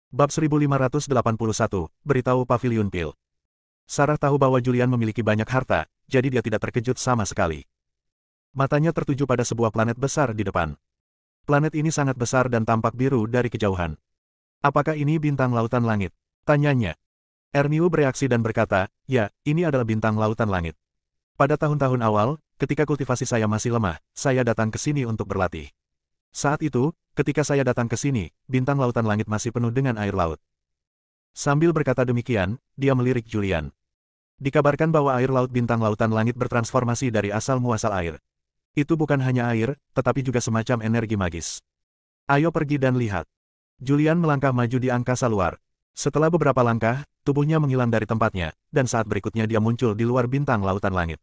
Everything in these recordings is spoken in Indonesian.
Bab 1581, Beritahu Paviliun Pil. Sarah tahu bahwa Julian memiliki banyak harta, jadi dia tidak terkejut sama sekali. Matanya tertuju pada sebuah planet besar di depan. Planet ini sangat besar dan tampak biru dari kejauhan. Apakah ini bintang lautan langit? Tanyanya. Erniu bereaksi dan berkata, ya, ini adalah bintang lautan langit. Pada tahun-tahun awal, ketika kultivasi saya masih lemah, saya datang ke sini untuk berlatih. Saat itu, ketika saya datang ke sini, bintang lautan langit masih penuh dengan air laut. Sambil berkata demikian, dia melirik Julian. Dikabarkan bahwa air laut bintang lautan langit bertransformasi dari asal muasal air. Itu bukan hanya air, tetapi juga semacam energi magis. Ayo pergi dan lihat. Julian melangkah maju di angkasa luar. Setelah beberapa langkah, tubuhnya menghilang dari tempatnya, dan saat berikutnya dia muncul di luar bintang lautan langit.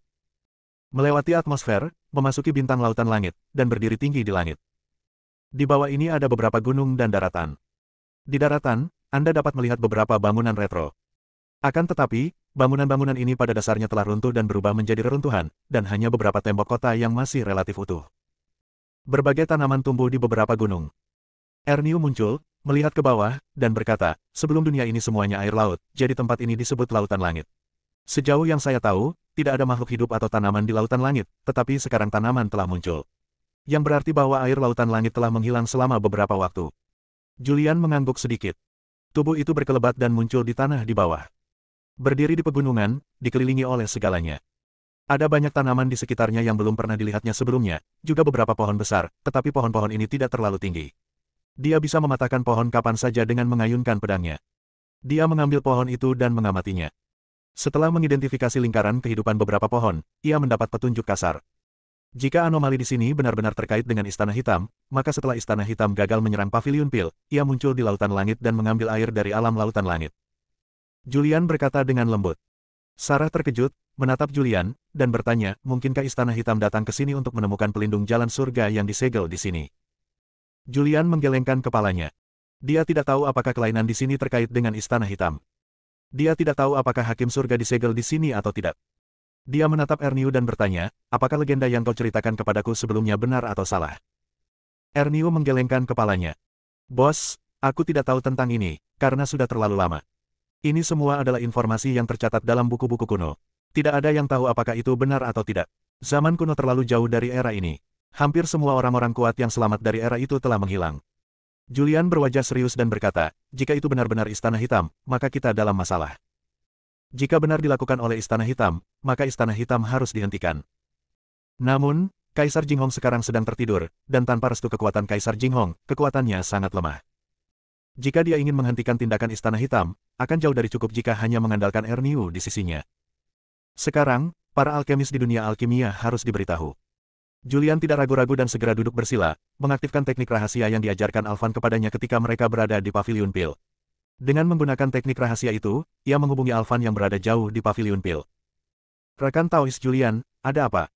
Melewati atmosfer, memasuki bintang lautan langit, dan berdiri tinggi di langit. Di bawah ini ada beberapa gunung dan daratan. Di daratan, Anda dapat melihat beberapa bangunan retro. Akan tetapi, bangunan-bangunan ini pada dasarnya telah runtuh dan berubah menjadi reruntuhan, dan hanya beberapa tembok kota yang masih relatif utuh. Berbagai tanaman tumbuh di beberapa gunung. Erniu muncul, melihat ke bawah, dan berkata, sebelum dunia ini semuanya air laut, jadi tempat ini disebut lautan langit. Sejauh yang saya tahu, tidak ada makhluk hidup atau tanaman di lautan langit, tetapi sekarang tanaman telah muncul. Yang berarti bahwa air lautan langit telah menghilang selama beberapa waktu. Julian mengangguk sedikit. Tubuh itu berkelebat dan muncul di tanah di bawah. Berdiri di pegunungan, dikelilingi oleh segalanya. Ada banyak tanaman di sekitarnya yang belum pernah dilihatnya sebelumnya, juga beberapa pohon besar, tetapi pohon-pohon ini tidak terlalu tinggi. Dia bisa mematahkan pohon kapan saja dengan mengayunkan pedangnya. Dia mengambil pohon itu dan mengamatinya. Setelah mengidentifikasi lingkaran kehidupan beberapa pohon, ia mendapat petunjuk kasar. Jika anomali di sini benar-benar terkait dengan Istana Hitam, maka setelah Istana Hitam gagal menyerang Paviliun Pil, ia muncul di lautan langit dan mengambil air dari alam lautan langit. Julian berkata dengan lembut. Sarah terkejut, menatap Julian, dan bertanya, mungkinkah Istana Hitam datang ke sini untuk menemukan pelindung jalan surga yang disegel di sini? Julian menggelengkan kepalanya. Dia tidak tahu apakah kelainan di sini terkait dengan Istana Hitam. Dia tidak tahu apakah hakim surga disegel di sini atau tidak. Dia menatap Erniu dan bertanya, apakah legenda yang kau ceritakan kepadaku sebelumnya benar atau salah? Erniu menggelengkan kepalanya. Bos, aku tidak tahu tentang ini, karena sudah terlalu lama. Ini semua adalah informasi yang tercatat dalam buku-buku kuno. Tidak ada yang tahu apakah itu benar atau tidak. Zaman kuno terlalu jauh dari era ini. Hampir semua orang-orang kuat yang selamat dari era itu telah menghilang. Julian berwajah serius dan berkata, jika itu benar-benar Istana Hitam, maka kita dalam masalah. Jika benar dilakukan oleh Istana Hitam, maka Istana Hitam harus dihentikan. Namun, Kaisar Jinghong sekarang sedang tertidur, dan tanpa restu kekuatan Kaisar Jinghong, kekuatannya sangat lemah. Jika dia ingin menghentikan tindakan Istana Hitam, akan jauh dari cukup jika hanya mengandalkan Erniu di sisinya. Sekarang, para alkemis di dunia alkimia harus diberitahu. Julian tidak ragu-ragu dan segera duduk bersila, mengaktifkan teknik rahasia yang diajarkan Alvan kepadanya ketika mereka berada di Paviliun Pil. Dengan menggunakan teknik rahasia itu, ia menghubungi Alvan yang berada jauh di Paviliun Pil. Rekan Taois Julian, ada apa?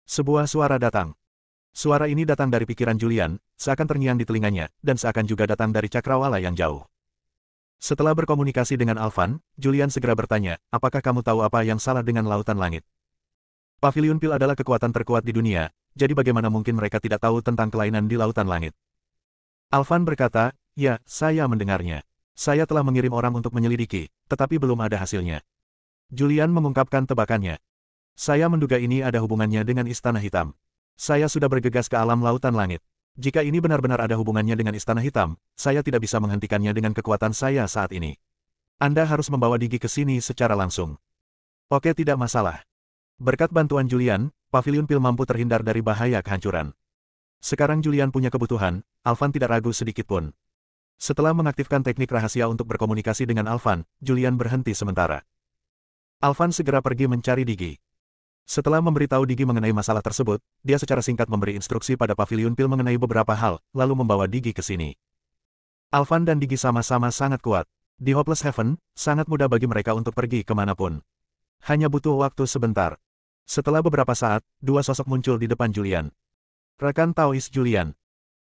Sebuah suara datang. Suara ini datang dari pikiran Julian, seakan terngiang di telinganya, dan seakan juga datang dari cakrawala yang jauh. Setelah berkomunikasi dengan Alvan, Julian segera bertanya, apakah kamu tahu apa yang salah dengan lautan langit? Paviliun Pil adalah kekuatan terkuat di dunia, jadi bagaimana mungkin mereka tidak tahu tentang kelainan di lautan langit? Alvan berkata, ya, saya mendengarnya. Saya telah mengirim orang untuk menyelidiki, tetapi belum ada hasilnya. Julian mengungkapkan tebakannya. Saya menduga ini ada hubungannya dengan Istana Hitam. Saya sudah bergegas ke alam lautan langit. Jika ini benar-benar ada hubungannya dengan Istana Hitam, saya tidak bisa menghentikannya dengan kekuatan saya saat ini. Anda harus membawa Digi ke sini secara langsung. Oke, tidak masalah. Berkat bantuan Julian, Paviliun Pil mampu terhindar dari bahaya kehancuran. Sekarang Julian punya kebutuhan, Alvan tidak ragu sedikit pun. Setelah mengaktifkan teknik rahasia untuk berkomunikasi dengan Alvan, Julian berhenti sementara. Alvan segera pergi mencari Digi. Setelah memberitahu Digi mengenai masalah tersebut, dia secara singkat memberi instruksi pada Paviliun Pil mengenai beberapa hal, lalu membawa Digi ke sini. Alvan dan Digi sama-sama sangat kuat. Di Hopeless Heaven, sangat mudah bagi mereka untuk pergi kemanapun. Hanya butuh waktu sebentar. Setelah beberapa saat, dua sosok muncul di depan Julian. Rekan Taois Julian.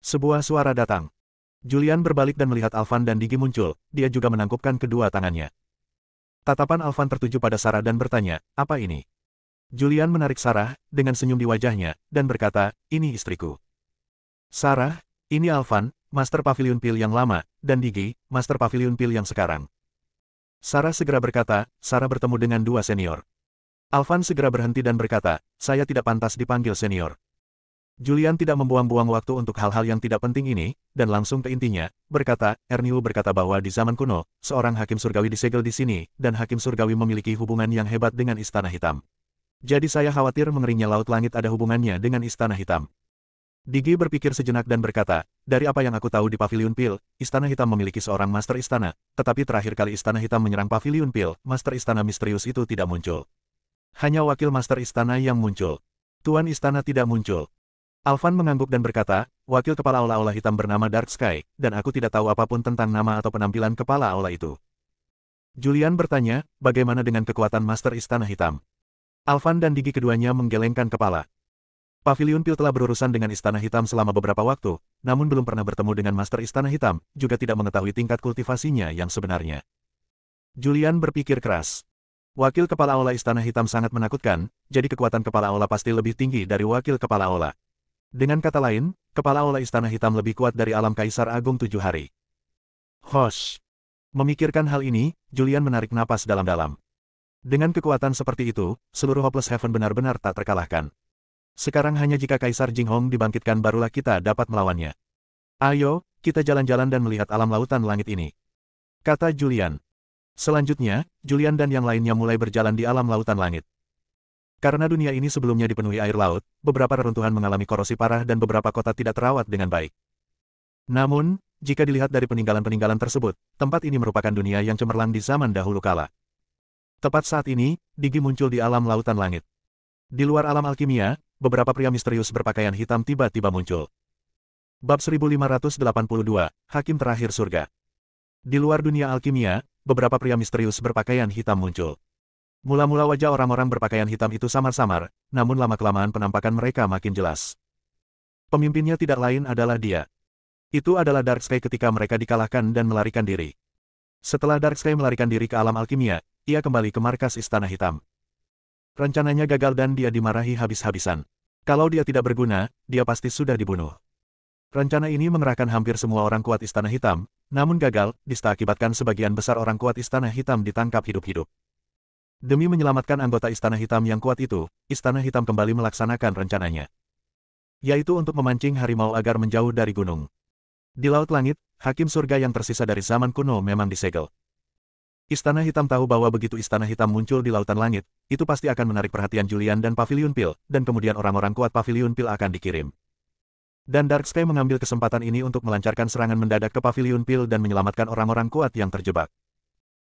Sebuah suara datang. Julian berbalik dan melihat Alvan dan Digi muncul, dia juga menangkupkan kedua tangannya. Tatapan Alvan tertuju pada Sarah dan bertanya, apa ini? Julian menarik Sarah, dengan senyum di wajahnya, dan berkata, ini istriku. Sarah, Ini Alvan, Master Pavilion Pil yang lama, dan Digi, Master Pavilion Pil yang sekarang. Sarah segera berkata, Sarah bertemu dengan dua senior. Alvan segera berhenti dan berkata, saya tidak pantas dipanggil senior. Julian tidak membuang-buang waktu untuk hal-hal yang tidak penting ini, dan langsung ke intinya, berkata, Erniu berkata bahwa di zaman kuno, seorang hakim surgawi disegel di sini, dan hakim surgawi memiliki hubungan yang hebat dengan Istana Hitam. Jadi saya khawatir mengeringnya Laut Langit ada hubungannya dengan Istana Hitam. Digi berpikir sejenak dan berkata, dari apa yang aku tahu di Pavilion Pil, Istana Hitam memiliki seorang Master Istana, tetapi terakhir kali Istana Hitam menyerang Pavilion Pil, Master Istana misterius itu tidak muncul. Hanya wakil Master Istana yang muncul. Tuan Istana tidak muncul. Alvan mengangguk dan berkata, wakil kepala aula-aula hitam bernama Dark Sky, dan aku tidak tahu apapun tentang nama atau penampilan kepala aula itu. Julian bertanya, bagaimana dengan kekuatan Master Istana Hitam? Alvan dan Digi keduanya menggelengkan kepala. Pavilion Pil telah berurusan dengan Istana Hitam selama beberapa waktu, namun belum pernah bertemu dengan Master Istana Hitam, juga tidak mengetahui tingkat kultivasinya yang sebenarnya. Julian berpikir keras. Wakil kepala aula Istana Hitam sangat menakutkan, jadi kekuatan kepala aula pasti lebih tinggi dari wakil kepala aula. Dengan kata lain, kepala aula Istana Hitam lebih kuat dari alam Kaisar Agung 7 hari. Hosh! Memikirkan hal ini, Julian menarik napas dalam-dalam. Dengan kekuatan seperti itu, seluruh Hopeless Heaven benar-benar tak terkalahkan. Sekarang hanya jika Kaisar Jinghong dibangkitkan barulah kita dapat melawannya. Ayo, kita jalan-jalan dan melihat alam lautan langit ini. Kata Julian. Selanjutnya, Julian dan yang lainnya mulai berjalan di alam lautan langit. Karena dunia ini sebelumnya dipenuhi air laut, beberapa reruntuhan mengalami korosi parah dan beberapa kota tidak terawat dengan baik. Namun, jika dilihat dari peninggalan-peninggalan tersebut, tempat ini merupakan dunia yang cemerlang di zaman dahulu kala. Tepat saat ini, Digi muncul di alam lautan langit. Di luar alam alkimia, beberapa pria misterius berpakaian hitam tiba-tiba muncul. Bab 1582, Hakim Terakhir Surga. Di luar dunia alkimia, beberapa pria misterius berpakaian hitam muncul. Mula-mula wajah orang-orang berpakaian hitam itu samar-samar, namun lama-kelamaan penampakan mereka makin jelas. Pemimpinnya tidak lain adalah dia. Itu adalah Dark Sky ketika mereka dikalahkan dan melarikan diri. Setelah Dark Sky melarikan diri ke alam alkimia, ia kembali ke markas Istana Hitam. Rencananya gagal dan dia dimarahi habis-habisan. Kalau dia tidak berguna, dia pasti sudah dibunuh. Rencana ini mengerahkan hampir semua orang kuat Istana Hitam, namun gagal, akibatkan sebagian besar orang kuat Istana Hitam ditangkap hidup-hidup. Demi menyelamatkan anggota Istana Hitam yang kuat itu, Istana Hitam kembali melaksanakan rencananya. Yaitu untuk memancing harimau agar menjauh dari gunung. Di Laut Langit, Hakim Surga yang tersisa dari zaman kuno memang disegel. Istana Hitam tahu bahwa begitu Istana Hitam muncul di Lautan Langit, itu pasti akan menarik perhatian Julian dan Pavilion Pil, dan kemudian orang-orang kuat Pavilion Pil akan dikirim. Dan Dark Sky mengambil kesempatan ini untuk melancarkan serangan mendadak ke Pavilion Pil dan menyelamatkan orang-orang kuat yang terjebak.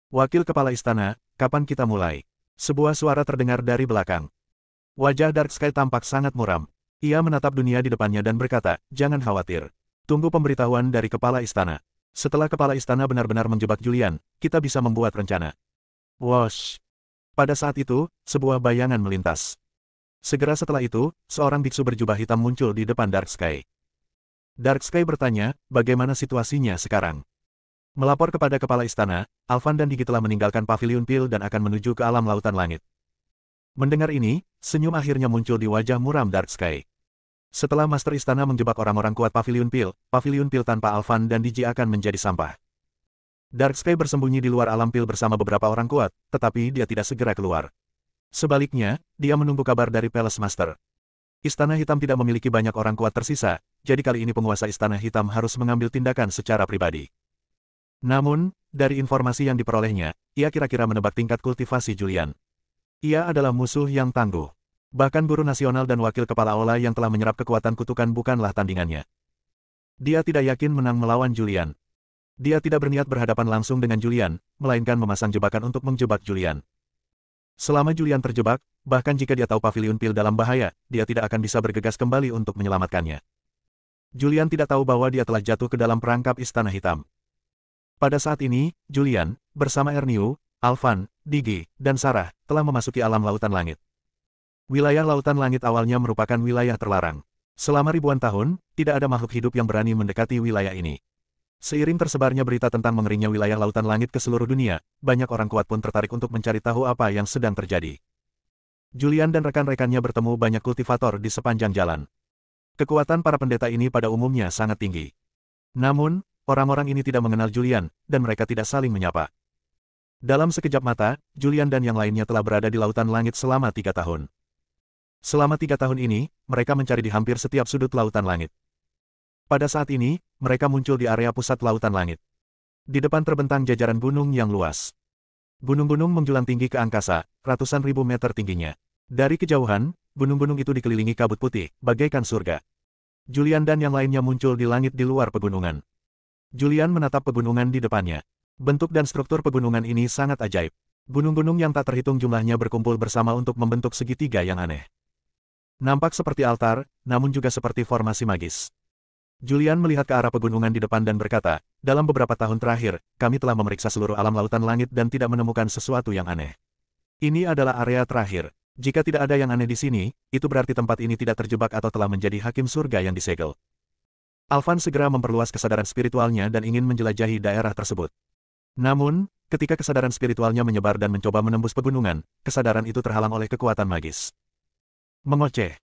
Wakil Kepala Istana, kapan kita mulai? Sebuah suara terdengar dari belakang. Wajah Dark Sky tampak sangat muram. Ia menatap dunia di depannya dan berkata, jangan khawatir. Tunggu pemberitahuan dari Kepala Istana. Setelah Kepala Istana benar-benar menjebak Julian, kita bisa membuat rencana. Wosh! Pada saat itu, sebuah bayangan melintas. Segera setelah itu, seorang biksu berjubah hitam muncul di depan Dark Sky. Dark Sky bertanya, bagaimana situasinya sekarang? Melapor kepada Kepala Istana, Alvan dan Digi telah meninggalkan Pavilion Pil dan akan menuju ke alam lautan langit. Mendengar ini, senyum akhirnya muncul di wajah muram Dark Sky. Setelah Master Istana menjebak orang-orang kuat Pavilion Pil tanpa Alvan dan Digi akan menjadi sampah. Dark Sky bersembunyi di luar alam pil bersama beberapa orang kuat, tetapi dia tidak segera keluar. Sebaliknya, dia menunggu kabar dari Palace Master. Istana Hitam tidak memiliki banyak orang kuat tersisa, jadi kali ini penguasa Istana Hitam harus mengambil tindakan secara pribadi. Namun, dari informasi yang diperolehnya, ia kira-kira menebak tingkat kultivasi Julian. Ia adalah musuh yang tangguh. Bahkan guru nasional dan wakil kepala aula yang telah menyerap kekuatan kutukan bukanlah tandingannya. Dia tidak yakin menang melawan Julian. Dia tidak berniat berhadapan langsung dengan Julian, melainkan memasang jebakan untuk menjebak Julian. Selama Julian terjebak, bahkan jika dia tahu Pavilion Pil dalam bahaya, dia tidak akan bisa bergegas kembali untuk menyelamatkannya. Julian tidak tahu bahwa dia telah jatuh ke dalam perangkap Istana Hitam. Pada saat ini, Julian, bersama Erniu, Alvan, Digi, dan Sarah, telah memasuki alam lautan langit. Wilayah lautan langit awalnya merupakan wilayah terlarang. Selama ribuan tahun, tidak ada makhluk hidup yang berani mendekati wilayah ini. Seiring tersebarnya berita tentang mengeringnya wilayah lautan langit ke seluruh dunia, banyak orang kuat pun tertarik untuk mencari tahu apa yang sedang terjadi. Julian dan rekan-rekannya bertemu banyak kultivator di sepanjang jalan. Kekuatan para pendeta ini pada umumnya sangat tinggi. Namun, orang-orang ini tidak mengenal Julian, dan mereka tidak saling menyapa. Dalam sekejap mata, Julian dan yang lainnya telah berada di Lautan Langit selama 3 tahun. Selama 3 tahun ini, mereka mencari di hampir setiap sudut Lautan Langit. Pada saat ini, mereka muncul di area pusat Lautan Langit. Di depan terbentang jajaran gunung yang luas. Gunung-gunung menjulang tinggi ke angkasa, ratusan ribu meter tingginya. Dari kejauhan, gunung-gunung itu dikelilingi kabut putih, bagaikan surga. Julian dan yang lainnya muncul di langit di luar pegunungan. Julian menatap pegunungan di depannya. Bentuk dan struktur pegunungan ini sangat ajaib. Gunung-gunung yang tak terhitung jumlahnya berkumpul bersama untuk membentuk segitiga yang aneh. Nampak seperti altar, namun juga seperti formasi magis. Julian melihat ke arah pegunungan di depan dan berkata, dalam beberapa tahun terakhir, kami telah memeriksa seluruh alam lautan langit dan tidak menemukan sesuatu yang aneh. Ini adalah area terakhir. Jika tidak ada yang aneh di sini, itu berarti tempat ini tidak terjebak atau telah menjadi hakim surga yang disegel. Alvan segera memperluas kesadaran spiritualnya dan ingin menjelajahi daerah tersebut. Namun, ketika kesadaran spiritualnya menyebar dan mencoba menembus pegunungan, kesadaran itu terhalang oleh kekuatan magis. Mengoceh.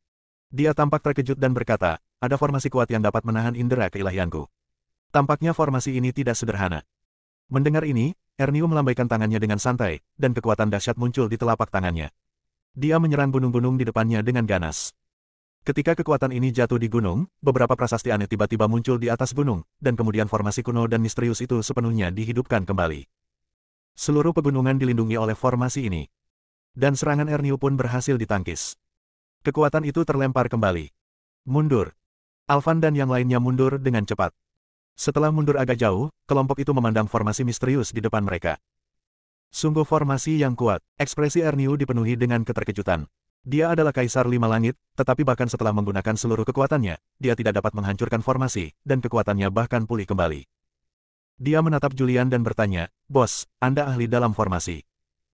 Dia tampak terkejut dan berkata, ada formasi kuat yang dapat menahan indera keilahianku. Tampaknya formasi ini tidak sederhana. Mendengar ini, Erniu melambaikan tangannya dengan santai, dan kekuatan dahsyat muncul di telapak tangannya. Dia menyerang gunung-gunung di depannya dengan ganas. Ketika kekuatan ini jatuh di gunung, beberapa prasasti aneh tiba-tiba muncul di atas gunung, dan kemudian formasi kuno dan misterius itu sepenuhnya dihidupkan kembali. Seluruh pegunungan dilindungi oleh formasi ini. Dan serangan Erniu pun berhasil ditangkis. Kekuatan itu terlempar kembali. Mundur. Alvan dan yang lainnya mundur dengan cepat. Setelah mundur agak jauh, kelompok itu memandang formasi misterius di depan mereka. Sungguh formasi yang kuat. Ekspresi Erniu dipenuhi dengan keterkejutan. Dia adalah Kaisar Lima Langit, tetapi bahkan setelah menggunakan seluruh kekuatannya, dia tidak dapat menghancurkan formasi, dan kekuatannya bahkan pulih kembali. Dia menatap Julian dan bertanya, Bos, Anda ahli dalam formasi.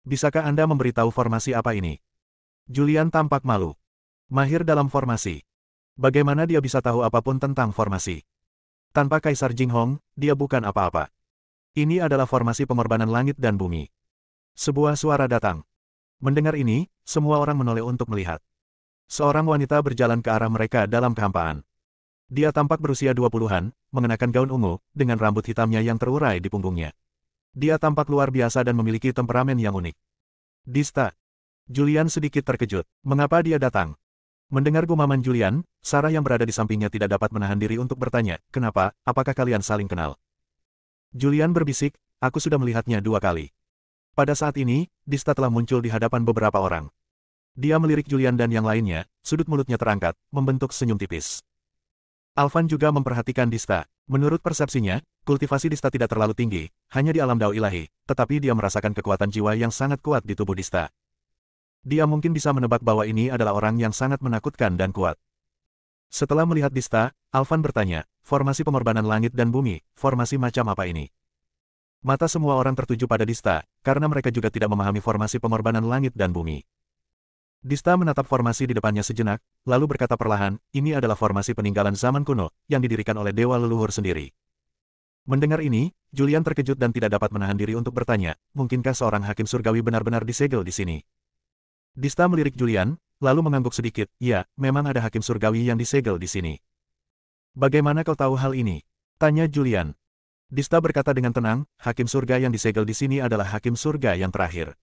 Bisakah Anda memberitahu formasi apa ini? Julian tampak malu. Mahir dalam formasi. Bagaimana dia bisa tahu apapun tentang formasi? Tanpa Kaisar Jinghong, dia bukan apa-apa. Ini adalah formasi pengorbanan langit dan bumi. Sebuah suara datang. Mendengar ini, semua orang menoleh untuk melihat. Seorang wanita berjalan ke arah mereka dalam kehampaan. Dia tampak berusia 20-an, mengenakan gaun ungu, dengan rambut hitamnya yang terurai di punggungnya. Dia tampak luar biasa dan memiliki temperamen yang unik. Dista. Julian sedikit terkejut. Mengapa dia datang? Mendengar gumaman Julian, Sarah yang berada di sampingnya tidak dapat menahan diri untuk bertanya, kenapa, apakah kalian saling kenal? Julian berbisik, aku sudah melihatnya 2 kali. Pada saat ini, Dista telah muncul di hadapan beberapa orang. Dia melirik Julian dan yang lainnya, sudut mulutnya terangkat, membentuk senyum tipis. Alvan juga memperhatikan Dista. Menurut persepsinya, kultivasi Dista tidak terlalu tinggi, hanya di alam dao ilahi, tetapi dia merasakan kekuatan jiwa yang sangat kuat di tubuh Dista. Dia mungkin bisa menebak bahwa ini adalah orang yang sangat menakutkan dan kuat. Setelah melihat Dista, Alvan bertanya, formasi pengorbanan langit dan bumi, formasi macam apa ini? Mata semua orang tertuju pada Dista, karena mereka juga tidak memahami formasi pengorbanan langit dan bumi. Dista menatap formasi di depannya sejenak, lalu berkata perlahan, ini adalah formasi peninggalan zaman kuno, yang didirikan oleh dewa leluhur sendiri. Mendengar ini, Julian terkejut dan tidak dapat menahan diri untuk bertanya, mungkinkah seorang hakim surgawi benar-benar disegel di sini? Dista melirik Julian, lalu mengangguk sedikit, ya, memang ada hakim surgawi yang disegel di sini. Bagaimana kau tahu hal ini? Tanya Julian. Dista berkata dengan tenang, hakim surga yang disegel di sini adalah hakim surga yang terakhir.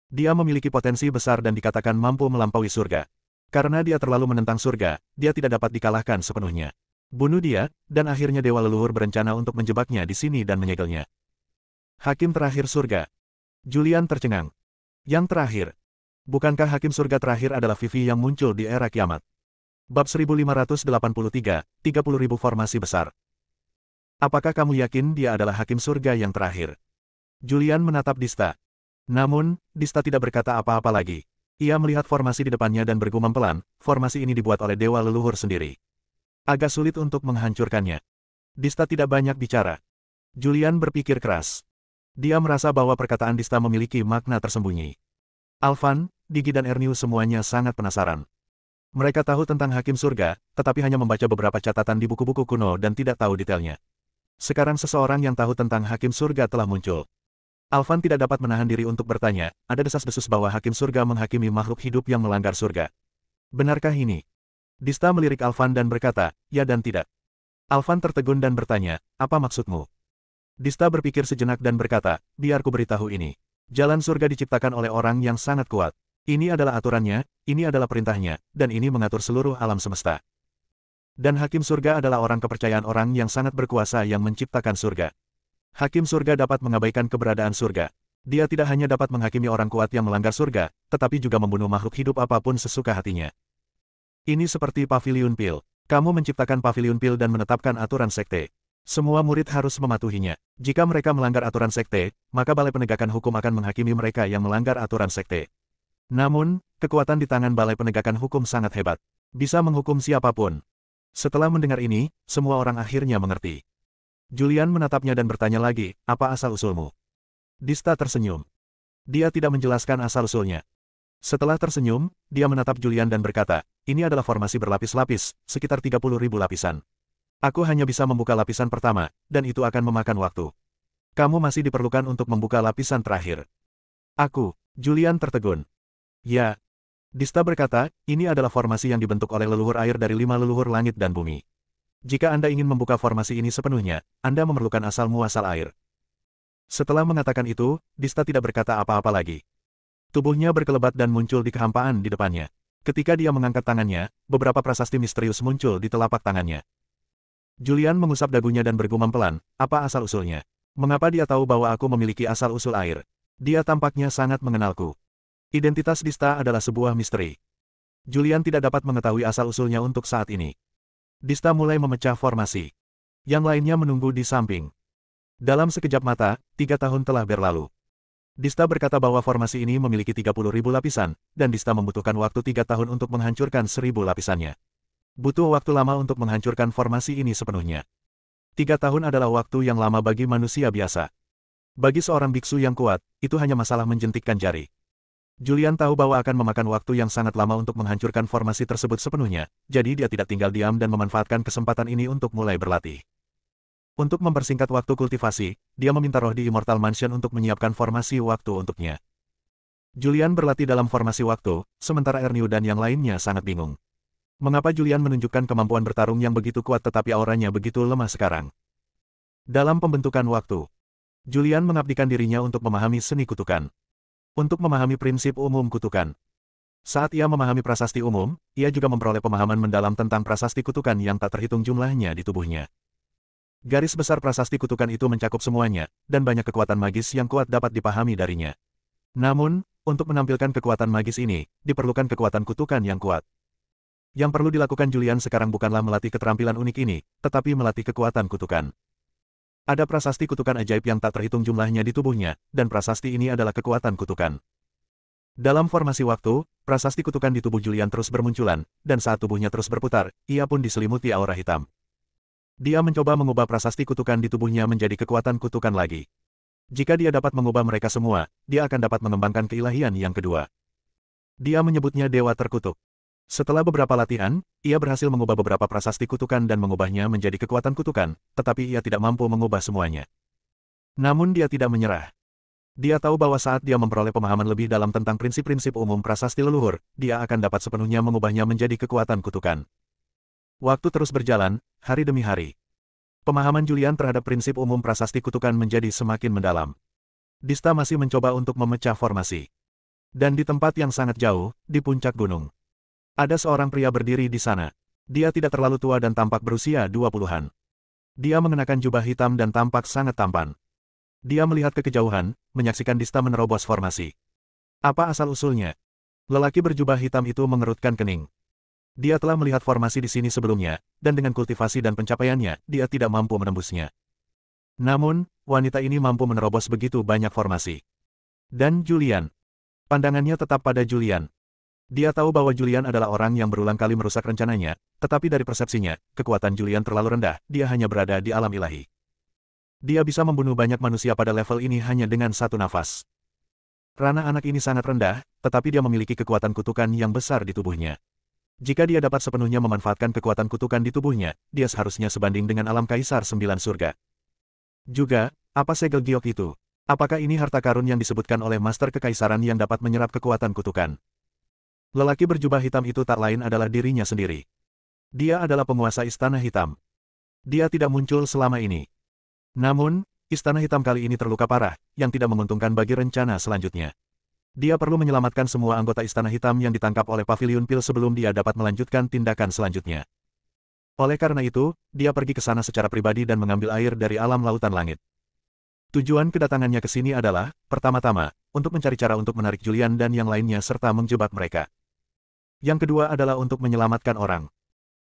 Dia memiliki potensi besar dan dikatakan mampu melampaui surga. Karena dia terlalu menentang surga, dia tidak dapat dikalahkan sepenuhnya. Bunuh dia, dan akhirnya dewa leluhur berencana untuk menjebaknya di sini dan menyegelnya. Hakim terakhir surga. Julian tercengang. Yang terakhir. Bukankah hakim surga terakhir adalah Vivi yang muncul di era kiamat? Bab 1583, 30.000 formasi besar. Apakah kamu yakin dia adalah hakim surga yang terakhir? Julian menatap Dista. Namun, Dista tidak berkata apa-apa lagi. Ia melihat formasi di depannya dan bergumam pelan, formasi ini dibuat oleh dewa leluhur sendiri. Agak sulit untuk menghancurkannya. Dista tidak banyak bicara. Julian berpikir keras. Dia merasa bahwa perkataan Dista memiliki makna tersembunyi. Alvan, Digi dan Erniu semuanya sangat penasaran. Mereka tahu tentang hakim surga, tetapi hanya membaca beberapa catatan di buku-buku kuno dan tidak tahu detailnya. Sekarang seseorang yang tahu tentang hakim surga telah muncul. Alvan tidak dapat menahan diri untuk bertanya, ada desas-desus bahwa hakim surga menghakimi makhluk hidup yang melanggar surga. Benarkah ini? Dista melirik Alvan dan berkata, ya dan tidak. Alvan tertegun dan bertanya, apa maksudmu? Dista berpikir sejenak dan berkata, biar ku beritahu ini. Jalan surga diciptakan oleh orang yang sangat kuat. Ini adalah aturannya, ini adalah perintahnya, dan ini mengatur seluruh alam semesta. Dan hakim surga adalah orang kepercayaan orang yang sangat berkuasa yang menciptakan surga. Hakim surga dapat mengabaikan keberadaan surga. Dia tidak hanya dapat menghakimi orang kuat yang melanggar surga, tetapi juga membunuh makhluk hidup apapun sesuka hatinya. Ini seperti Pavilion Pil. Kamu menciptakan Pavilion Pil dan menetapkan aturan sekte. Semua murid harus mematuhinya. Jika mereka melanggar aturan sekte, maka Balai Penegakan Hukum akan menghakimi mereka yang melanggar aturan sekte. Namun, kekuatan di tangan Balai Penegakan Hukum sangat hebat. Bisa menghukum siapapun. Setelah mendengar ini, semua orang akhirnya mengerti. Julian menatapnya dan bertanya lagi, apa asal-usulmu? Dista tersenyum. Dia tidak menjelaskan asal-usulnya. Setelah tersenyum, dia menatap Julian dan berkata, ini adalah formasi berlapis-lapis, sekitar 30.000 lapisan. Aku hanya bisa membuka lapisan pertama, dan itu akan memakan waktu. Kamu masih diperlukan untuk membuka lapisan terakhir. Julian tertegun. Ya. Dista berkata, ini adalah formasi yang dibentuk oleh leluhur air dari 5 leluhur langit dan bumi. Jika Anda ingin membuka formasi ini sepenuhnya, Anda memerlukan asal-muasal air. Setelah mengatakan itu, Dista tidak berkata apa-apa lagi. Tubuhnya berkelebat dan muncul di kehampaan di depannya. Ketika dia mengangkat tangannya, beberapa prasasti misterius muncul di telapak tangannya. Julian mengusap dagunya dan bergumam pelan, apa asal-usulnya? Mengapa dia tahu bahwa aku memiliki asal-usul air? Dia tampaknya sangat mengenalku. Identitas Dista adalah sebuah misteri. Julian tidak dapat mengetahui asal-usulnya untuk saat ini. Dista mulai memecah formasi. Yang lainnya menunggu di samping. Dalam sekejap mata, 3 tahun telah berlalu. Dista berkata bahwa formasi ini memiliki 30.000 lapisan, dan Dista membutuhkan waktu 3 tahun untuk menghancurkan 1.000 lapisannya. Butuh waktu lama untuk menghancurkan formasi ini sepenuhnya. 3 tahun adalah waktu yang lama bagi manusia biasa. Bagi seorang biksu yang kuat, itu hanya masalah menjentikkan jari. Julian tahu bahwa akan memakan waktu yang sangat lama untuk menghancurkan formasi tersebut sepenuhnya, jadi dia tidak tinggal diam dan memanfaatkan kesempatan ini untuk mulai berlatih. Untuk mempersingkat waktu kultivasi, dia meminta roh di Immortal Mansion untuk menyiapkan formasi waktu untuknya. Julian berlatih dalam formasi waktu, sementara Erniu dan yang lainnya sangat bingung. Mengapa Julian menunjukkan kemampuan bertarung yang begitu kuat tetapi auranya begitu lemah sekarang? Dalam pembentukan waktu, Julian mengabdikan dirinya untuk memahami seni kutukan. Untuk memahami prinsip umum kutukan. Saat ia memahami prasasti umum, ia juga memperoleh pemahaman mendalam tentang prasasti kutukan yang tak terhitung jumlahnya di tubuhnya. Garis besar prasasti kutukan itu mencakup semuanya, dan banyak kekuatan magis yang kuat dapat dipahami darinya. Namun, untuk menampilkan kekuatan magis ini, diperlukan kekuatan kutukan yang kuat. Yang perlu dilakukan Julian sekarang bukanlah melatih keterampilan unik ini, tetapi melatih kekuatan kutukan. Ada prasasti kutukan ajaib yang tak terhitung jumlahnya di tubuhnya, dan prasasti ini adalah kekuatan kutukan. Dalam formasi waktu, prasasti kutukan di tubuh Julian terus bermunculan, dan saat tubuhnya terus berputar, ia pun diselimuti aura hitam. Dia mencoba mengubah prasasti kutukan di tubuhnya menjadi kekuatan kutukan lagi. Jika dia dapat mengubah mereka semua, dia akan dapat mengembangkan keilahian yang kedua. Dia menyebutnya Dewa Terkutuk. Setelah beberapa latihan, ia berhasil mengubah beberapa prasasti kutukan dan mengubahnya menjadi kekuatan kutukan, tetapi ia tidak mampu mengubah semuanya. Namun dia tidak menyerah. Dia tahu bahwa saat dia memperoleh pemahaman lebih dalam tentang prinsip-prinsip umum prasasti leluhur, dia akan dapat sepenuhnya mengubahnya menjadi kekuatan kutukan. Waktu terus berjalan, hari demi hari. Pemahaman Julian terhadap prinsip umum prasasti kutukan menjadi semakin mendalam. Dista masih mencoba untuk memecah formasi. Dan di tempat yang sangat jauh, di puncak gunung. Ada seorang pria berdiri di sana. Dia tidak terlalu tua dan tampak berusia 20-an. Dia mengenakan jubah hitam dan tampak sangat tampan. Dia melihat ke kejauhan, menyaksikan Dista menerobos formasi. Apa asal-usulnya? Lelaki berjubah hitam itu mengerutkan kening. Dia telah melihat formasi di sini sebelumnya, dan dengan kultivasi dan pencapaiannya, dia tidak mampu menembusnya. Namun, wanita ini mampu menerobos begitu banyak formasi. Dan Julian. Pandangannya tetap pada Julian. Dia tahu bahwa Julian adalah orang yang berulang kali merusak rencananya, tetapi dari persepsinya, kekuatan Julian terlalu rendah, dia hanya berada di alam ilahi. Dia bisa membunuh banyak manusia pada level ini hanya dengan satu nafas. Ranah anak ini sangat rendah, tetapi dia memiliki kekuatan kutukan yang besar di tubuhnya. Jika dia dapat sepenuhnya memanfaatkan kekuatan kutukan di tubuhnya, dia seharusnya sebanding dengan alam Kaisar 9 surga. Juga, apa segel giok itu? Apakah ini harta karun yang disebutkan oleh Master Kekaisaran yang dapat menyerap kekuatan kutukan? Lelaki berjubah hitam itu tak lain adalah dirinya sendiri. Dia adalah penguasa Istana Hitam. Dia tidak muncul selama ini. Namun, Istana Hitam kali ini terluka parah, yang tidak menguntungkan bagi rencana selanjutnya. Dia perlu menyelamatkan semua anggota Istana Hitam yang ditangkap oleh Pavilion Pil sebelum dia dapat melanjutkan tindakan selanjutnya. Oleh karena itu, dia pergi ke sana secara pribadi dan mengambil air dari alam lautan langit. Tujuan kedatangannya ke sini adalah, pertama-tama, untuk mencari cara untuk menarik Julian dan yang lainnya serta menjebak mereka. Yang kedua adalah untuk menyelamatkan orang.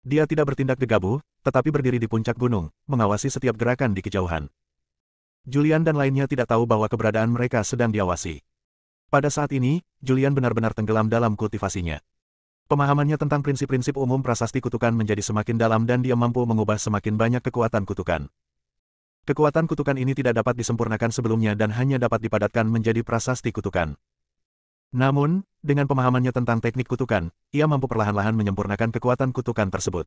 Dia tidak bertindak gegabah, tetapi berdiri di puncak gunung, mengawasi setiap gerakan di kejauhan. Julian dan lainnya tidak tahu bahwa keberadaan mereka sedang diawasi. Pada saat ini, Julian benar-benar tenggelam dalam kultivasinya. Pemahamannya tentang prinsip-prinsip umum prasasti kutukan menjadi semakin dalam dan dia mampu mengubah semakin banyak kekuatan kutukan. Kekuatan kutukan ini tidak dapat disempurnakan sebelumnya dan hanya dapat dipadatkan menjadi prasasti kutukan. Namun, dengan pemahamannya tentang teknik kutukan, ia mampu perlahan-lahan menyempurnakan kekuatan kutukan tersebut.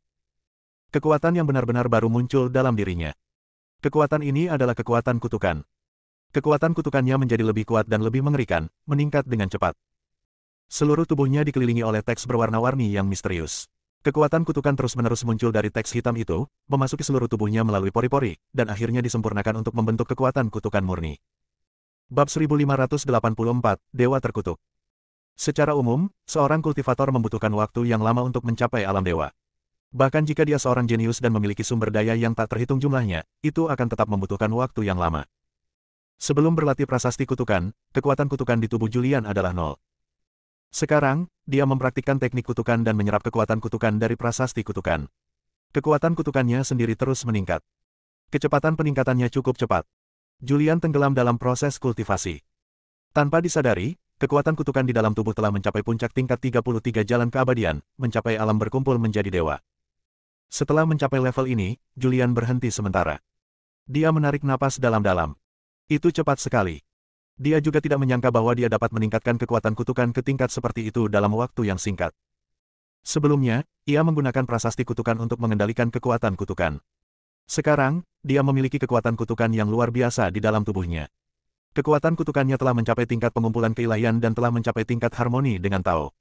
Kekuatan yang benar-benar baru muncul dalam dirinya. Kekuatan ini adalah kekuatan kutukan. Kekuatan kutukannya menjadi lebih kuat dan lebih mengerikan, meningkat dengan cepat. Seluruh tubuhnya dikelilingi oleh teks berwarna-warni yang misterius. Kekuatan kutukan terus-menerus muncul dari teks hitam itu, memasuki seluruh tubuhnya melalui pori-pori, dan akhirnya disempurnakan untuk membentuk kekuatan kutukan murni. Bab 1584, Dewa Terkutuk. Secara umum, seorang kultivator membutuhkan waktu yang lama untuk mencapai alam dewa. Bahkan jika dia seorang jenius dan memiliki sumber daya yang tak terhitung jumlahnya, itu akan tetap membutuhkan waktu yang lama. Sebelum berlatih prasasti kutukan, kekuatan kutukan di tubuh Julian adalah 0. Sekarang, dia mempraktikkan teknik kutukan dan menyerap kekuatan kutukan dari prasasti kutukan. Kekuatan kutukannya sendiri terus meningkat. Kecepatan peningkatannya cukup cepat. Julian tenggelam dalam proses kultivasi. Tanpa disadari, kekuatan kutukan di dalam tubuh telah mencapai puncak tingkat 33 jalan keabadian, mencapai alam berkumpul menjadi dewa. Setelah mencapai level ini, Julian berhenti sementara. Dia menarik napas dalam-dalam. Itu cepat sekali. Dia juga tidak menyangka bahwa dia dapat meningkatkan kekuatan kutukan ke tingkat seperti itu dalam waktu yang singkat. Sebelumnya, ia menggunakan prasasti kutukan untuk mengendalikan kekuatan kutukan. Sekarang, dia memiliki kekuatan kutukan yang luar biasa di dalam tubuhnya. Kekuatan kutukannya telah mencapai tingkat pengumpulan keilahian dan telah mencapai tingkat harmoni dengan Tao.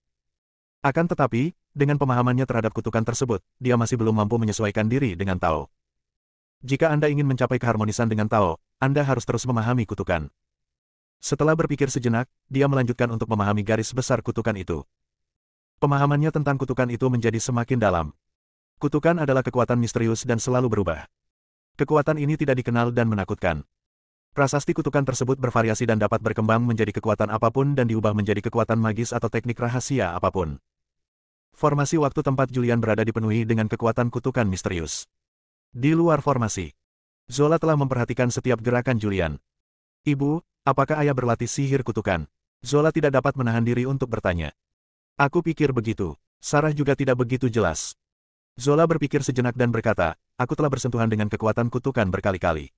Akan tetapi, dengan pemahamannya terhadap kutukan tersebut, dia masih belum mampu menyesuaikan diri dengan Tao. Jika Anda ingin mencapai keharmonisan dengan Tao, Anda harus terus memahami kutukan. Setelah berpikir sejenak, dia melanjutkan untuk memahami garis besar kutukan itu. Pemahamannya tentang kutukan itu menjadi semakin dalam. Kutukan adalah kekuatan misterius dan selalu berubah. Kekuatan ini tidak dikenal dan menakutkan. Prasasti kutukan tersebut bervariasi dan dapat berkembang menjadi kekuatan apapun dan diubah menjadi kekuatan magis atau teknik rahasia apapun. Formasi waktu tempat Julian berada dipenuhi dengan kekuatan kutukan misterius. Di luar formasi, Zola telah memperhatikan setiap gerakan Julian. Ibu, apakah ayah berlatih sihir kutukan? Zola tidak dapat menahan diri untuk bertanya. Aku pikir begitu. Sarah juga tidak begitu jelas. Zola berpikir sejenak dan berkata, aku telah bersentuhan dengan kekuatan kutukan berkali-kali.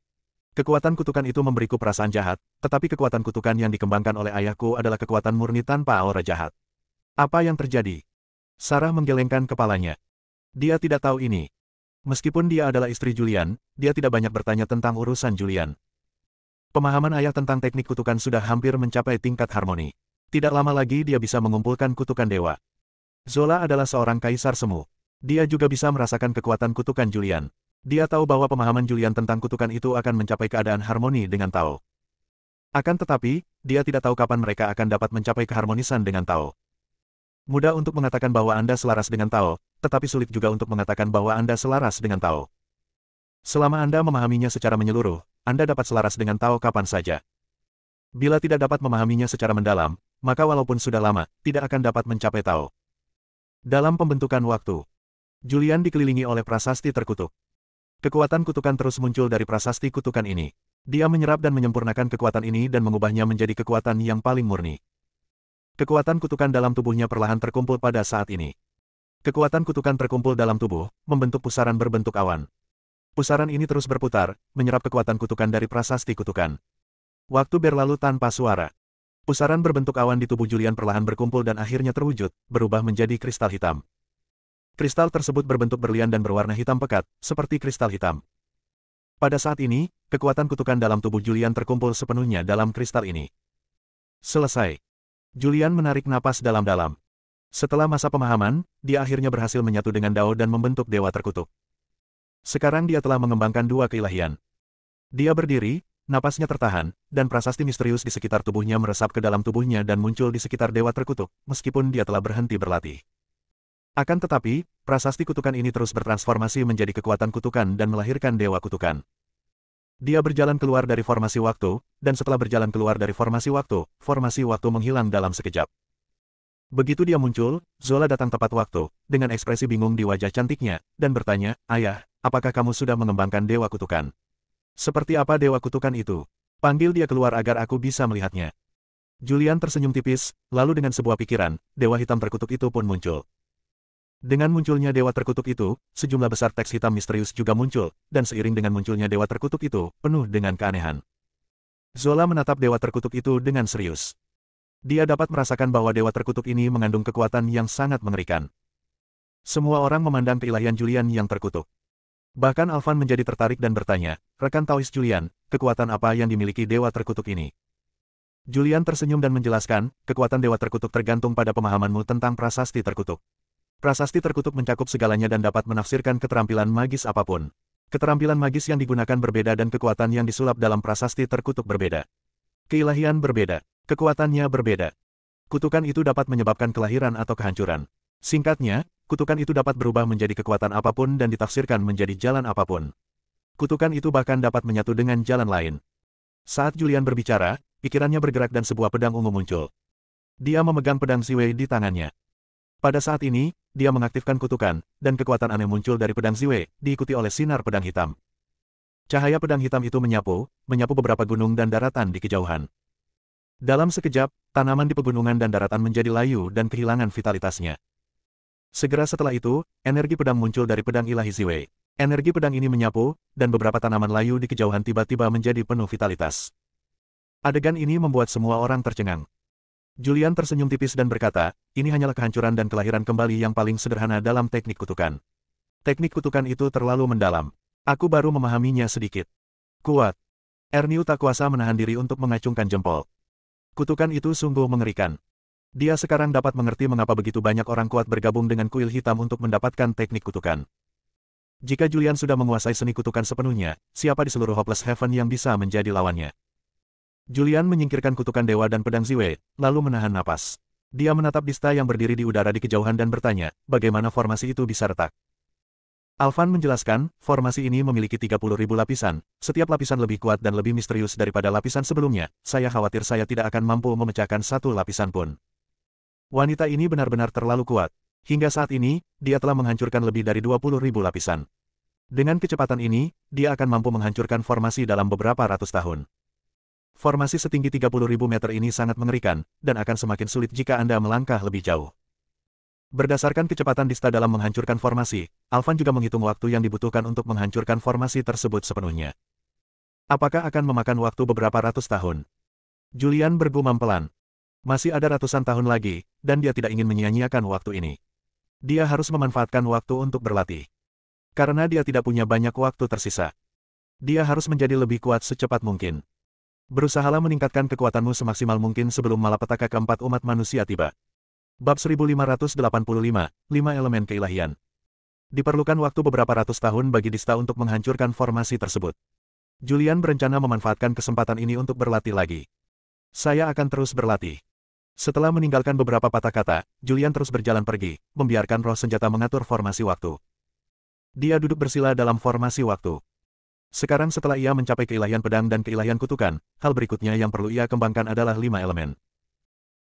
Kekuatan kutukan itu memberiku perasaan jahat, tetapi kekuatan kutukan yang dikembangkan oleh ayahku adalah kekuatan murni tanpa aura jahat. Apa yang terjadi? Sarah menggelengkan kepalanya. Dia tidak tahu ini. Meskipun dia adalah istri Julian, dia tidak banyak bertanya tentang urusan Julian. Pemahaman ayah tentang teknik kutukan sudah hampir mencapai tingkat harmoni. Tidak lama lagi dia bisa mengumpulkan kutukan dewa. Zola adalah seorang kaisar semu. Dia juga bisa merasakan kekuatan kutukan Julian. Dia tahu bahwa pemahaman Julian tentang kutukan itu akan mencapai keadaan harmoni dengan Tao. Akan tetapi, dia tidak tahu kapan mereka akan dapat mencapai keharmonisan dengan Tao. Mudah untuk mengatakan bahwa Anda selaras dengan Tao, tetapi sulit juga untuk mengatakan bahwa Anda selaras dengan Tao. Selama Anda memahaminya secara menyeluruh, Anda dapat selaras dengan Tao kapan saja. Bila tidak dapat memahaminya secara mendalam, maka walaupun sudah lama, tidak akan dapat mencapai Tao. Dalam pembentukan waktu, Julian dikelilingi oleh prasasti terkutuk. Kekuatan kutukan terus muncul dari prasasti kutukan ini. Dia menyerap dan menyempurnakan kekuatan ini dan mengubahnya menjadi kekuatan yang paling murni. Kekuatan kutukan dalam tubuhnya perlahan terkumpul pada saat ini. Kekuatan kutukan terkumpul dalam tubuh, membentuk pusaran berbentuk awan. Pusaran ini terus berputar, menyerap kekuatan kutukan dari prasasti kutukan. Waktu berlalu tanpa suara. Pusaran berbentuk awan di tubuh Julian perlahan berkumpul dan akhirnya terwujud, berubah menjadi kristal hitam. Kristal tersebut berbentuk berlian dan berwarna hitam pekat, seperti kristal hitam. Pada saat ini, kekuatan kutukan dalam tubuh Julian terkumpul sepenuhnya dalam kristal ini. Selesai. Julian menarik napas dalam-dalam. Setelah masa pemahaman, dia akhirnya berhasil menyatu dengan Dao dan membentuk Dewa Terkutuk. Sekarang dia telah mengembangkan dua keilahian. Dia berdiri, napasnya tertahan, dan prasasti misterius di sekitar tubuhnya meresap ke dalam tubuhnya dan muncul di sekitar Dewa Terkutuk, meskipun dia telah berhenti berlatih. Akan tetapi, prasasti kutukan ini terus bertransformasi menjadi kekuatan kutukan dan melahirkan Dewa Kutukan. Dia berjalan keluar dari formasi waktu, dan setelah berjalan keluar dari formasi waktu menghilang dalam sekejap. Begitu dia muncul, Zola datang tepat waktu, dengan ekspresi bingung di wajah cantiknya, dan bertanya, "Ayah, apakah kamu sudah mengembangkan Dewa Kutukan?" "Seperti apa Dewa Kutukan itu? Panggil dia keluar agar aku bisa melihatnya." Julian tersenyum tipis, lalu dengan sebuah pikiran, Dewa Hitam Terkutuk itu pun muncul. Dengan munculnya Dewa Terkutuk itu, sejumlah besar teks hitam misterius juga muncul, dan seiring dengan munculnya Dewa Terkutuk itu, penuh dengan keanehan. Zola menatap Dewa Terkutuk itu dengan serius. Dia dapat merasakan bahwa Dewa Terkutuk ini mengandung kekuatan yang sangat mengerikan. Semua orang memandang keilahian Julian yang terkutuk. Bahkan Alvan menjadi tertarik dan bertanya, "Rekan Taois Julian, kekuatan apa yang dimiliki Dewa Terkutuk ini?" Julian tersenyum dan menjelaskan, "Kekuatan Dewa Terkutuk tergantung pada pemahamanmu tentang prasasti terkutuk. Prasasti terkutuk mencakup segalanya dan dapat menafsirkan keterampilan magis apapun. Keterampilan magis yang digunakan berbeda dan kekuatan yang disulap dalam prasasti terkutuk berbeda. Keilahian berbeda. Kekuatannya berbeda. Kutukan itu dapat menyebabkan kelahiran atau kehancuran. Singkatnya, kutukan itu dapat berubah menjadi kekuatan apapun dan ditafsirkan menjadi jalan apapun. Kutukan itu bahkan dapat menyatu dengan jalan lain." Saat Julian berbicara, pikirannya bergerak dan sebuah pedang ungu muncul. Dia memegang pedang Ziwei di tangannya. Pada saat ini, dia mengaktifkan kutukan, dan kekuatan aneh muncul dari pedang Ziwei, diikuti oleh sinar pedang hitam. Cahaya pedang hitam itu menyapu beberapa gunung dan daratan di kejauhan. Dalam sekejap, tanaman di pegunungan dan daratan menjadi layu dan kehilangan vitalitasnya. Segera setelah itu, energi pedang muncul dari pedang ilahi Ziwei. Energi pedang ini menyapu, dan beberapa tanaman layu di kejauhan tiba-tiba menjadi penuh vitalitas. Adegan ini membuat semua orang tercengang. Julian tersenyum tipis dan berkata, "Ini hanyalah kehancuran dan kelahiran kembali yang paling sederhana dalam teknik kutukan. Teknik kutukan itu terlalu mendalam. Aku baru memahaminya sedikit. Kuat." Erniu tak kuasa menahan diri untuk mengacungkan jempol. Kutukan itu sungguh mengerikan. Dia sekarang dapat mengerti mengapa begitu banyak orang kuat bergabung dengan kuil hitam untuk mendapatkan teknik kutukan. Jika Julian sudah menguasai seni kutukan sepenuhnya, siapa di seluruh Hopeless Heaven yang bisa menjadi lawannya? Julian menyingkirkan kutukan dewa dan pedang Ziwei, lalu menahan napas. Dia menatap Dista yang berdiri di udara di kejauhan dan bertanya, bagaimana formasi itu bisa retak? Alvan menjelaskan, formasi ini memiliki 30.000 lapisan, setiap lapisan lebih kuat dan lebih misterius daripada lapisan sebelumnya, saya khawatir saya tidak akan mampu memecahkan satu lapisan pun. Wanita ini benar-benar terlalu kuat. Hingga saat ini, dia telah menghancurkan lebih dari 20.000 lapisan. Dengan kecepatan ini, dia akan mampu menghancurkan formasi dalam beberapa ratus tahun. Formasi setinggi 30.000 meter ini sangat mengerikan, dan akan semakin sulit jika Anda melangkah lebih jauh. Berdasarkan kecepatan Dista dalam menghancurkan formasi, Alvan juga menghitung waktu yang dibutuhkan untuk menghancurkan formasi tersebut sepenuhnya. Apakah akan memakan waktu beberapa ratus tahun? Julian bergumam pelan. Masih ada ratusan tahun lagi, dan dia tidak ingin menyia-nyiakan waktu ini. Dia harus memanfaatkan waktu untuk berlatih. Karena dia tidak punya banyak waktu tersisa. Dia harus menjadi lebih kuat secepat mungkin. Berusahalah meningkatkan kekuatanmu semaksimal mungkin sebelum malapetaka keempat umat manusia tiba. Bab 1585, 5 elemen keilahian. Diperlukan waktu beberapa ratus tahun bagi Dista untuk menghancurkan formasi tersebut. Julian berencana memanfaatkan kesempatan ini untuk berlatih lagi. Saya akan terus berlatih. Setelah meninggalkan beberapa patah kata, Julian terus berjalan pergi, membiarkan roh senjata mengatur formasi waktu. Dia duduk bersila dalam formasi waktu. Sekarang setelah ia mencapai keilahian pedang dan keilahian kutukan, hal berikutnya yang perlu ia kembangkan adalah 5 elemen.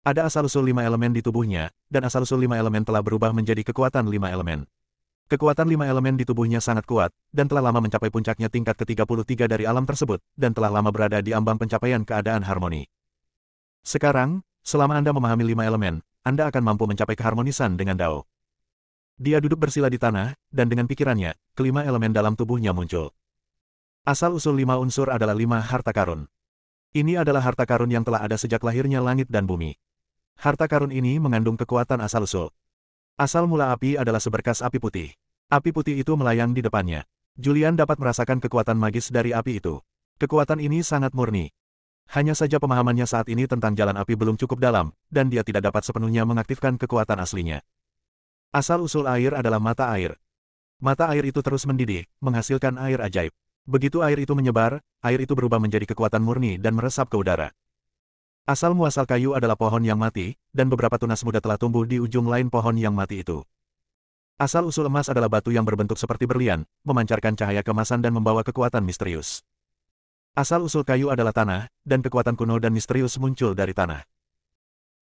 Ada asal-usul 5 elemen di tubuhnya, dan asal-usul 5 elemen telah berubah menjadi kekuatan 5 elemen. Kekuatan 5 elemen di tubuhnya sangat kuat, dan telah lama mencapai puncaknya tingkat ke-33 dari alam tersebut, dan telah lama berada di ambang pencapaian keadaan harmoni. Sekarang, selama Anda memahami 5 elemen, Anda akan mampu mencapai keharmonisan dengan Dao. Dia duduk bersila di tanah, dan dengan pikirannya, kelima elemen dalam tubuhnya muncul. Asal-usul 5 unsur adalah 5 harta karun. Ini adalah harta karun yang telah ada sejak lahirnya langit dan bumi. Harta karun ini mengandung kekuatan asal-usul. Asal mula api adalah seberkas api putih. Api putih itu melayang di depannya. Julian dapat merasakan kekuatan magis dari api itu. Kekuatan ini sangat murni. Hanya saja pemahamannya saat ini tentang jalan api belum cukup dalam, dan dia tidak dapat sepenuhnya mengaktifkan kekuatan aslinya. Asal-usul air adalah mata air. Mata air itu terus mendidih, menghasilkan air ajaib. Begitu air itu menyebar, air itu berubah menjadi kekuatan murni dan meresap ke udara. Asal-muasal kayu adalah pohon yang mati, dan beberapa tunas muda telah tumbuh di ujung lain pohon yang mati itu. Asal-usul emas adalah batu yang berbentuk seperti berlian, memancarkan cahaya keemasan dan membawa kekuatan misterius. Asal-usul kayu adalah tanah, dan kekuatan kuno dan misterius muncul dari tanah.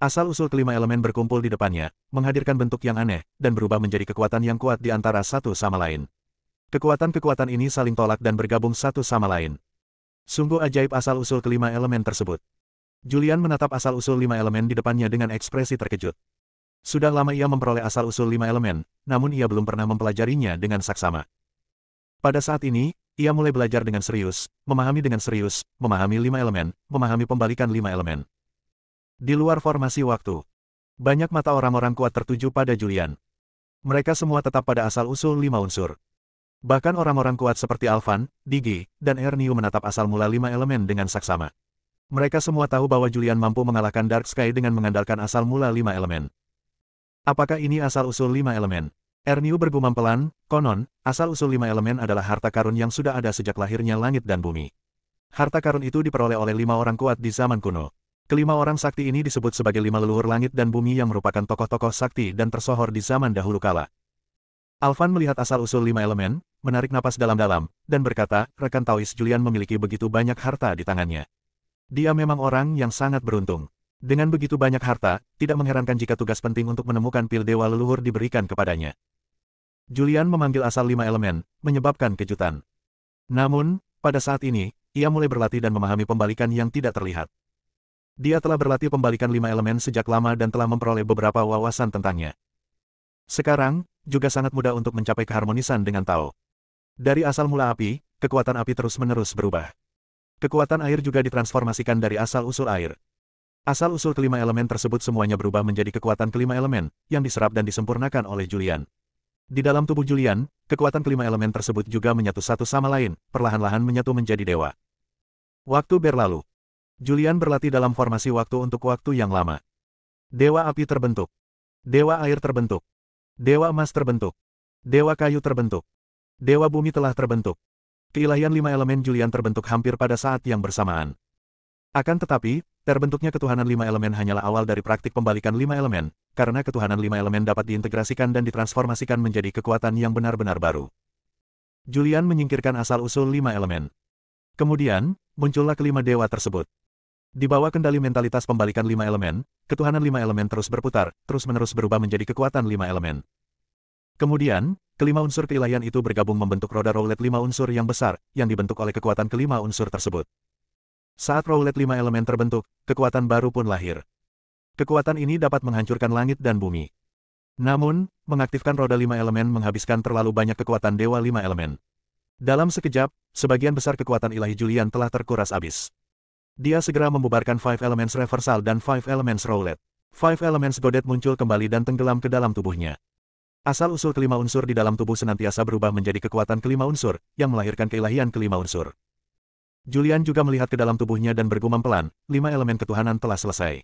Asal-usul kelima elemen berkumpul di depannya, menghadirkan bentuk yang aneh, dan berubah menjadi kekuatan yang kuat di antara satu sama lain. Kekuatan-kekuatan ini saling tolak dan bergabung satu sama lain. Sungguh ajaib asal-usul kelima elemen tersebut. Julian menatap asal-usul lima elemen di depannya dengan ekspresi terkejut. Sudah lama ia memperoleh asal-usul lima elemen, namun ia belum pernah mempelajarinya dengan saksama. Pada saat ini, ia mulai belajar dengan serius, memahami lima elemen, memahami pembalikan lima elemen. Di luar formasi waktu, banyak mata orang-orang kuat tertuju pada Julian. Mereka semua tetap pada asal-usul lima unsur. Bahkan orang-orang kuat seperti Alvan, Digi, dan Erniu menatap asal mula lima elemen dengan saksama. Mereka semua tahu bahwa Julian mampu mengalahkan Dark Sky dengan mengandalkan asal mula lima elemen. Apakah ini asal-usul lima elemen? Erniu bergumam pelan, konon, asal-usul lima elemen adalah harta karun yang sudah ada sejak lahirnya langit dan bumi. Harta karun itu diperoleh oleh 5 orang kuat di zaman kuno. Kelima orang sakti ini disebut sebagai 5 leluhur langit dan bumi yang merupakan tokoh-tokoh sakti dan tersohor di zaman dahulu kala. Alvan melihat asal-usul 5 elemen, menarik napas dalam-dalam, dan berkata, rekan Taois Julian memiliki begitu banyak harta di tangannya. Dia memang orang yang sangat beruntung. Dengan begitu banyak harta, tidak mengherankan jika tugas penting untuk menemukan pil dewa leluhur diberikan kepadanya. Julian memanggil asal 5 elemen, menyebabkan kejutan. Namun, pada saat ini, ia mulai berlatih dan memahami pembalikan yang tidak terlihat. Dia telah berlatih pembalikan 5 elemen sejak lama dan telah memperoleh beberapa wawasan tentangnya. Sekarang, juga sangat mudah untuk mencapai keharmonisan dengan Tao. Dari asal mula api, kekuatan api terus-menerus berubah. Kekuatan air juga ditransformasikan dari asal-usul air. Asal-usul kelima elemen tersebut semuanya berubah menjadi kekuatan kelima elemen, yang diserap dan disempurnakan oleh Julian. Di dalam tubuh Julian, kekuatan kelima elemen tersebut juga menyatu satu sama lain, perlahan-lahan menyatu menjadi dewa. Waktu berlalu. Julian berlatih dalam formasi waktu untuk waktu yang lama. Dewa api terbentuk. Dewa air terbentuk. Dewa emas terbentuk. Dewa kayu terbentuk. Dewa bumi telah terbentuk. Keilahian lima elemen Julian terbentuk hampir pada saat yang bersamaan. Akan tetapi, terbentuknya ketuhanan lima elemen hanyalah awal dari praktik pembalikan lima elemen, karena ketuhanan lima elemen dapat diintegrasikan dan ditransformasikan menjadi kekuatan yang benar-benar baru. Julian menyingkirkan asal-usul lima elemen. Kemudian, muncullah kelima dewa tersebut. Di bawah kendali mentalitas pembalikan lima elemen, ketuhanan lima elemen terus berputar, terus-menerus berubah menjadi kekuatan lima elemen. Kemudian, kelima unsur keilahian itu bergabung membentuk roda roulet lima unsur yang besar, yang dibentuk oleh kekuatan kelima unsur tersebut. Saat roulet lima elemen terbentuk, kekuatan baru pun lahir. Kekuatan ini dapat menghancurkan langit dan bumi. Namun, mengaktifkan roda lima elemen menghabiskan terlalu banyak kekuatan dewa lima elemen. Dalam sekejap, sebagian besar kekuatan ilahi Julian telah terkuras habis. Dia segera membubarkan Five Elements Reversal dan Five Elements Roulet. Five Elements Godet muncul kembali dan tenggelam ke dalam tubuhnya. Asal-usul kelima unsur di dalam tubuh senantiasa berubah menjadi kekuatan kelima unsur, yang melahirkan keilahian kelima unsur. Julian juga melihat ke dalam tubuhnya dan bergumam pelan, 5 elemen ketuhanan telah selesai.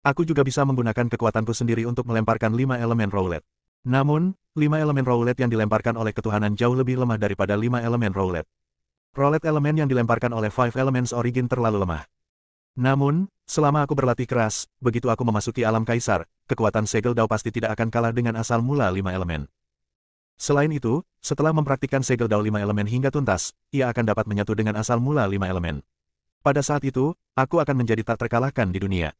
Aku juga bisa menggunakan kekuatanku sendiri untuk melemparkan 5 elemen roulet. Namun, 5 elemen roulet yang dilemparkan oleh ketuhanan jauh lebih lemah daripada 5 elemen roulet. Roulet elemen yang dilemparkan oleh Five Elements Origin terlalu lemah. Namun, selama aku berlatih keras, begitu aku memasuki alam kaisar, kekuatan segel Dao pasti tidak akan kalah dengan asal mula 5 elemen. Selain itu, setelah mempraktikkan segel Dao 5 elemen hingga tuntas, ia akan dapat menyatu dengan asal mula 5 elemen. Pada saat itu, aku akan menjadi tak terkalahkan di dunia.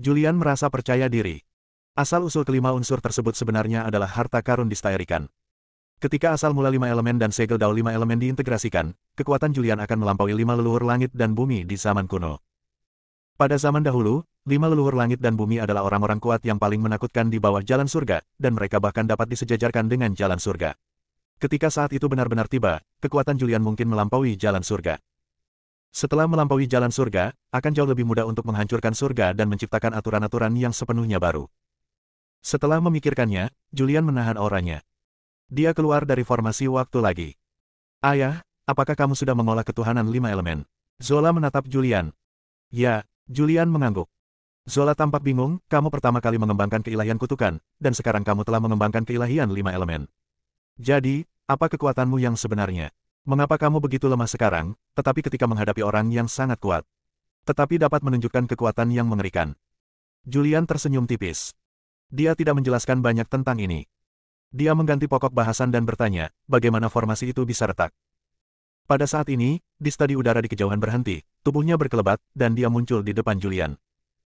Julian merasa percaya diri. Asal-usul kelima unsur tersebut sebenarnya adalah harta karun distairikan. Ketika asal mula 5 elemen dan segel Dao 5 elemen diintegrasikan, kekuatan Julian akan melampaui 5 leluhur langit dan bumi di zaman kuno. Pada zaman dahulu, 5 leluhur langit dan bumi adalah orang-orang kuat yang paling menakutkan di bawah jalan surga, dan mereka bahkan dapat disejajarkan dengan jalan surga. Ketika saat itu benar-benar tiba, kekuatan Julian mungkin melampaui jalan surga. Setelah melampaui jalan surga, akan jauh lebih mudah untuk menghancurkan surga dan menciptakan aturan-aturan yang sepenuhnya baru. Setelah memikirkannya, Julian menahan auranya. Dia keluar dari formasi waktu lagi. Ayah, apakah kamu sudah mengolah ketuhanan 5 elemen? Zola menatap Julian. Ya, Julian mengangguk. Zola tampak bingung, kamu pertama kali mengembangkan keilahian kutukan, dan sekarang kamu telah mengembangkan keilahian 5 elemen. Jadi, apa kekuatanmu yang sebenarnya? Mengapa kamu begitu lemah sekarang, tetapi ketika menghadapi orang yang sangat kuat? Tetapi dapat menunjukkan kekuatan yang mengerikan. Julian tersenyum tipis. Dia tidak menjelaskan banyak tentang ini. Dia mengganti pokok bahasan dan bertanya, bagaimana formasi itu bisa retak. Pada saat ini, Dista di udara di kejauhan berhenti, tubuhnya berkelebat, dan dia muncul di depan Julian.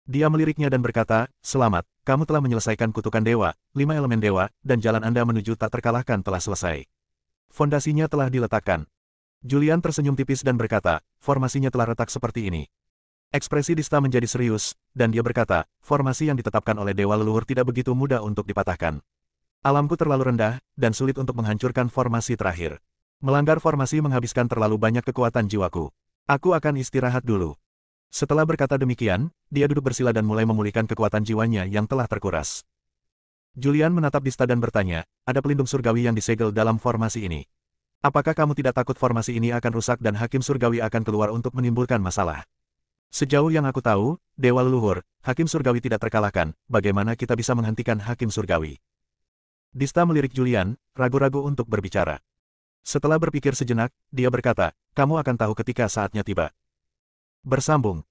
Dia meliriknya dan berkata, selamat, kamu telah menyelesaikan kutukan dewa, 5 elemen dewa, dan jalan Anda menuju tak terkalahkan telah selesai. Fondasinya telah diletakkan. Julian tersenyum tipis dan berkata, formasinya telah retak seperti ini. Ekspresi Dista menjadi serius, dan dia berkata, formasi yang ditetapkan oleh dewa leluhur tidak begitu mudah untuk dipatahkan. Alamku terlalu rendah, dan sulit untuk menghancurkan formasi terakhir. Melanggar formasi menghabiskan terlalu banyak kekuatan jiwaku. Aku akan istirahat dulu. Setelah berkata demikian, dia duduk bersila dan mulai memulihkan kekuatan jiwanya yang telah terkuras. Julian menatap Dista dan bertanya, ada pelindung surgawi yang disegel dalam formasi ini. Apakah kamu tidak takut formasi ini akan rusak dan hakim surgawi akan keluar untuk menimbulkan masalah? Sejauh yang aku tahu, dewa leluhur, hakim surgawi tidak terkalahkan, bagaimana kita bisa menghentikan hakim surgawi? Dista melirik Julian, ragu-ragu untuk berbicara. Setelah berpikir sejenak, dia berkata, kamu akan tahu ketika saatnya tiba. Bersambung.